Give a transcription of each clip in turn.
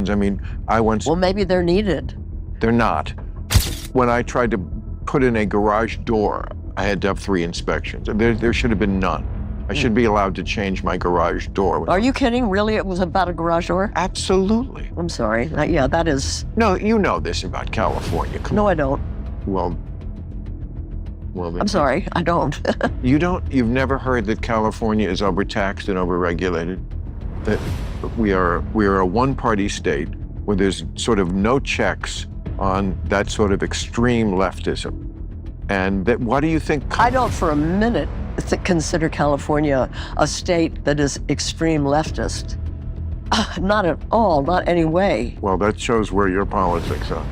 I mean, I once... Well, maybe they're needed. They're not. When I tried to put in a garage door, I had to have 3 inspections. There should have been none. I should be allowed to change my garage door. Are you kidding? Really? It was about a garage door? Absolutely. I'm sorry. Yeah, that is... No, you know this about California. No, I don't. Well, I'm sorry, I don't. You don't? You've never heard that California is overtaxed and overregulated? That we are a one-party state where there's sort of no checks on that sort of extreme leftism. And that, what do you think? I don't for a minute consider California a state that is extreme leftist. Not at all, not any way. Well, that shows where your politics are.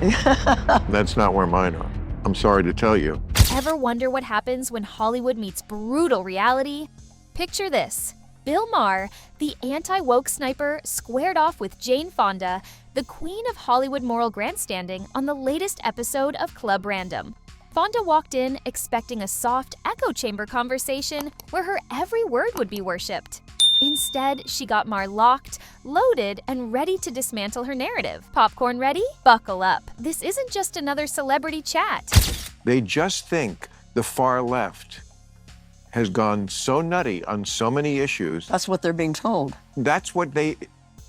That's not where mine are. I'm sorry to tell you. Ever wonder what happens when Hollywood meets brutal reality? Picture this. Bill Maher, the anti-woke sniper, squared off with Jane Fonda, the queen of Hollywood moral grandstanding, on the latest episode of Club Random. Fonda walked in expecting a soft echo chamber conversation where her every word would be worshipped. Instead, she got Maher locked, loaded, and ready to dismantle her narrative. Popcorn ready? Buckle up. This isn't just another celebrity chat. They just think the far left has gone so nutty on so many issues. That's what they're being told. That's what they...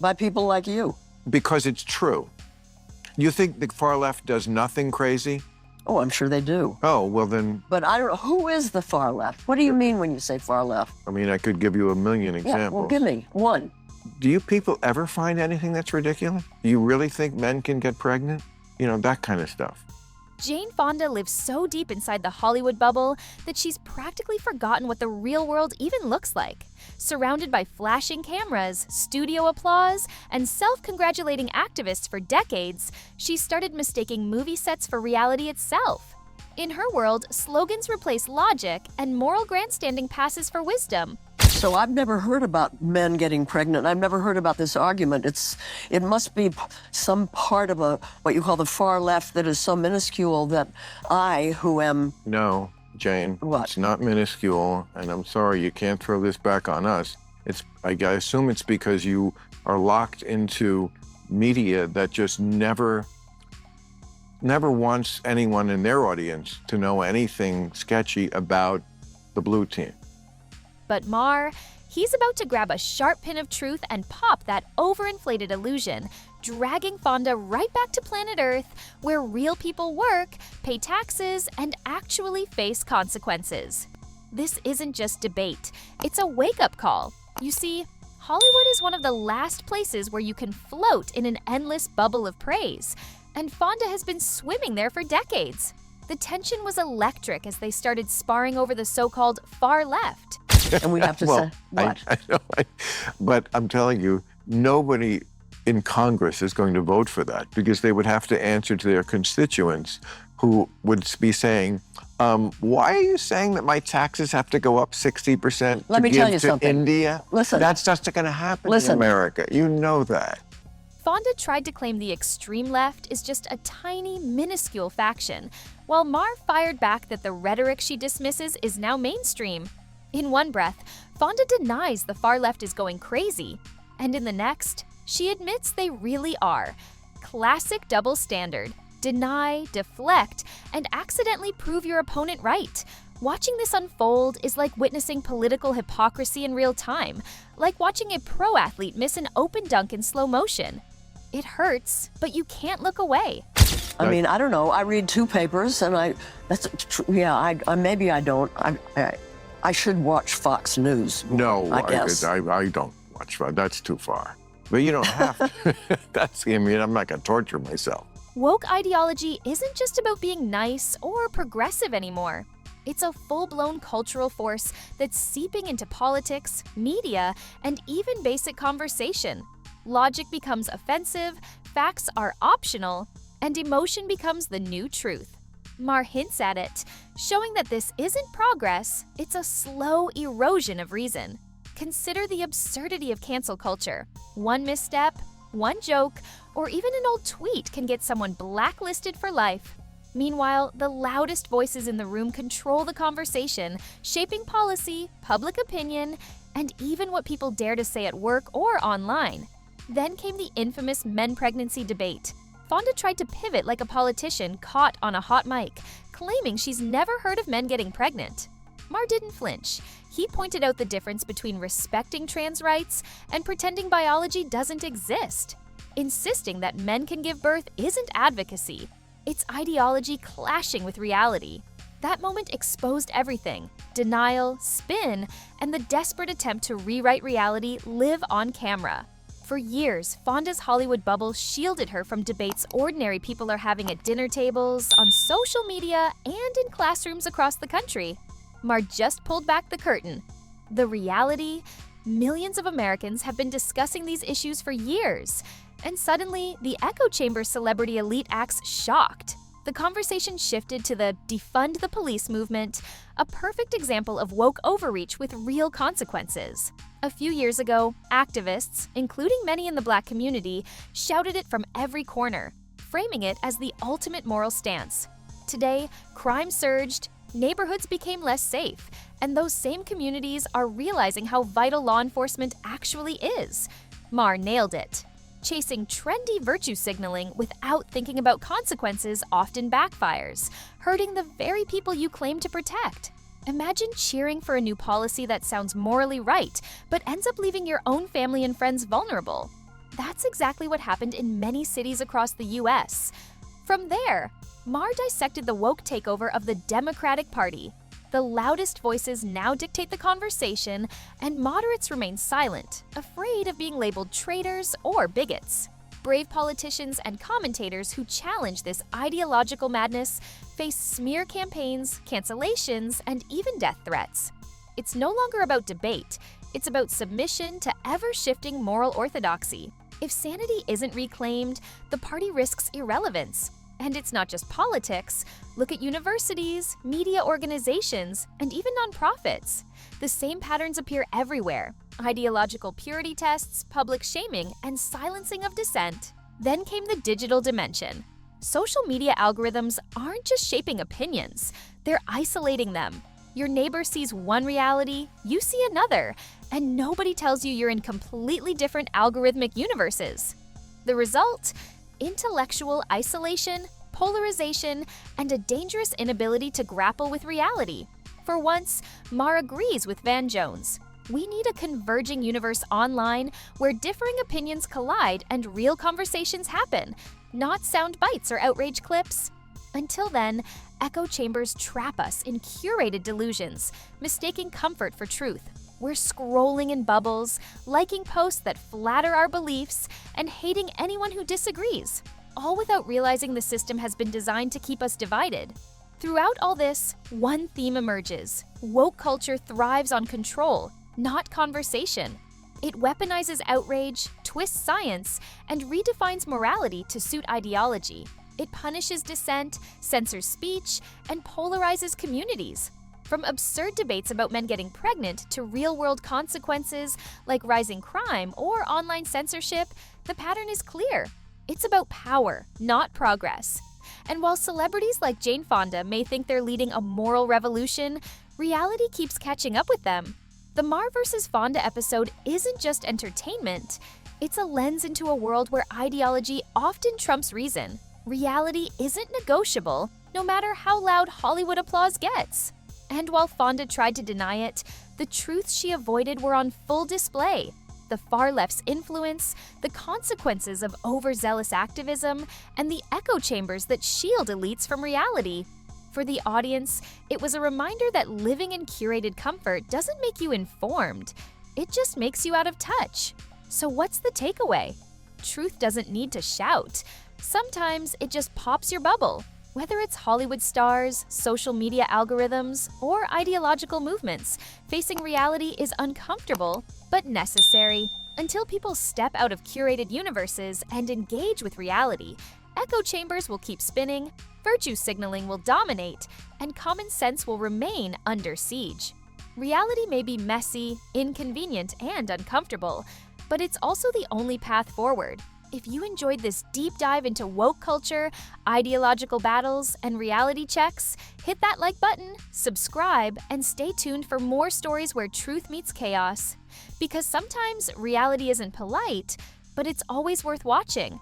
By people like you. Because it's true. You think the far left does nothing crazy? Oh, I'm sure they do. Oh, well then... But I don't know, who is the far left? What do you mean when you say far left? I mean, I could give you a million examples. Yeah, well, give me one. Do you people ever find anything that's ridiculous? Do you really think men can get pregnant? You know, that kind of stuff. Jane Fonda lives so deep inside the Hollywood bubble that she's practically forgotten what the real world even looks like. Surrounded by flashing cameras, studio applause, and self-congratulating activists for decades, she started mistaking movie sets for reality itself. In her world, slogans replace logic and moral grandstanding passes for wisdom. So I've never heard about men getting pregnant. I've never heard about this argument. It must be some part of what you call the far left that is so minuscule that I, who am... No, Jane. What? It's not minuscule, and I'm sorry, you can't throw this back on us. I assume it's because you are locked into media that just never wants anyone in their audience to know anything sketchy about the blue team. But Maar, he's about to grab a sharp pin of truth and pop that overinflated illusion, dragging Fonda right back to planet Earth, where real people work, pay taxes, and actually face consequences. This isn't just debate, it's a wake-up call. You see, Hollywood is one of the last places where you can float in an endless bubble of praise, and Fonda has been swimming there for decades. The tension was electric as they started sparring over the so-called far left. And we have to Well, say, what? I know, but I'm telling you, nobody in Congress is going to vote for that because they would have to answer to their constituents who would be saying, why are you saying that my taxes have to go up 60% Let me tell you to something. India? Listen. That's just going to happen Listen. in America. You know that. Fonda tried to claim the extreme left is just a tiny, minuscule faction, while Maar fired back that the rhetoric she dismisses is now mainstream. In one breath, Fonda denies the far left is going crazy, and in the next, she admits they really are. Classic double standard. Deny, deflect, and accidentally prove your opponent right. Watching this unfold is like witnessing political hypocrisy in real time, like watching a pro athlete miss an open dunk in slow motion. It hurts, but you can't look away. I mean, I don't know. I read 2 papers, and maybe I don't. I should watch Fox News. No, I guess. I don't watch that. That's too far. But you don't have to. I'm not going to torture myself. Woke ideology isn't just about being nice or progressive anymore. It's a full-blown cultural force that's seeping into politics, media, and even basic conversation. Logic becomes offensive, facts are optional, and emotion becomes the new truth. Maar hints at it, showing that this isn't progress, it's a slow erosion of reason. Consider the absurdity of cancel culture. One misstep, one joke, or even an old tweet can get someone blacklisted for life. Meanwhile, the loudest voices in the room control the conversation, shaping policy, public opinion, and even what people dare to say at work or online. Then came the infamous men pregnancy debate. Fonda tried to pivot like a politician caught on a hot mic, claiming she's never heard of men getting pregnant. Maar didn't flinch. He pointed out the difference between respecting trans rights and pretending biology doesn't exist. Insisting that men can give birth isn't advocacy. It's ideology clashing with reality. That moment exposed everything: denial, spin, and the desperate attempt to rewrite reality live on camera. For years, Fonda's Hollywood bubble shielded her from debates ordinary people are having at dinner tables, on social media, and in classrooms across the country. Maar just pulled back the curtain. The reality? Millions of Americans have been discussing these issues for years. And suddenly, the echo chamber celebrity elite acts shocked. The conversation shifted to the defund the police movement, a perfect example of woke overreach with real consequences. A few years ago, activists, including many in the Black community, shouted it from every corner, framing it as the ultimate moral stance. Today, crime surged, neighborhoods became less safe, and those same communities are realizing how vital law enforcement actually is. Maar nailed it. Chasing trendy virtue signaling without thinking about consequences often backfires, hurting the very people you claim to protect. Imagine cheering for a new policy that sounds morally right, but ends up leaving your own family and friends vulnerable. That's exactly what happened in many cities across the US. From there, Maar dissected the woke takeover of the Democratic Party. The loudest voices now dictate the conversation, and moderates remain silent, afraid of being labeled traitors or bigots. Brave politicians and commentators who challenge this ideological madness face smear campaigns, cancellations, and even death threats. It's no longer about debate, it's about submission to ever-shifting moral orthodoxy. If sanity isn't reclaimed, the party risks irrelevance. And it's not just politics. Look at universities, media organizations, and even nonprofits. The same patterns appear everywhere: ideological purity tests, public shaming, and silencing of dissent. Then came the digital dimension. Social media algorithms aren't just shaping opinions, they're isolating them. Your neighbor sees one reality, you see another, and nobody tells you you're in completely different algorithmic universes. The result? Intellectual isolation, polarization, and a dangerous inability to grapple with reality. For once, Maar agrees with Van Jones. We need a converging universe online where differing opinions collide and real conversations happen, not sound bites or outrage clips. Until then, echo chambers trap us in curated delusions, mistaking comfort for truth. We're scrolling in bubbles, liking posts that flatter our beliefs, and hating anyone who disagrees, all without realizing the system has been designed to keep us divided. Throughout all this, one theme emerges: woke culture thrives on control, not conversation. It weaponizes outrage, twists science, and redefines morality to suit ideology. It punishes dissent, censors speech, and polarizes communities. From absurd debates about men getting pregnant to real-world consequences like rising crime or online censorship, the pattern is clear. It's about power, not progress. And while celebrities like Jane Fonda may think they're leading a moral revolution, reality keeps catching up with them. The Maar vs. Fonda episode isn't just entertainment, it's a lens into a world where ideology often trumps reason. Reality isn't negotiable, no matter how loud Hollywood applause gets. And while Fonda tried to deny it, the truths she avoided were on full display. The far left's influence, the consequences of overzealous activism, and the echo chambers that shield elites from reality. For the audience, it was a reminder that living in curated comfort doesn't make you informed. It just makes you out of touch. So what's the takeaway? Truth doesn't need to shout. Sometimes it just pops your bubble. Whether it's Hollywood stars, social media algorithms, or ideological movements, facing reality is uncomfortable, but necessary. Until people step out of curated universes and engage with reality, echo chambers will keep spinning, virtue signaling will dominate, and common sense will remain under siege. Reality may be messy, inconvenient, and uncomfortable, but it's also the only path forward. If you enjoyed this deep dive into woke culture, ideological battles, and reality checks, hit that like button, subscribe, and stay tuned for more stories where truth meets chaos. Because sometimes reality isn't polite, but it's always worth watching.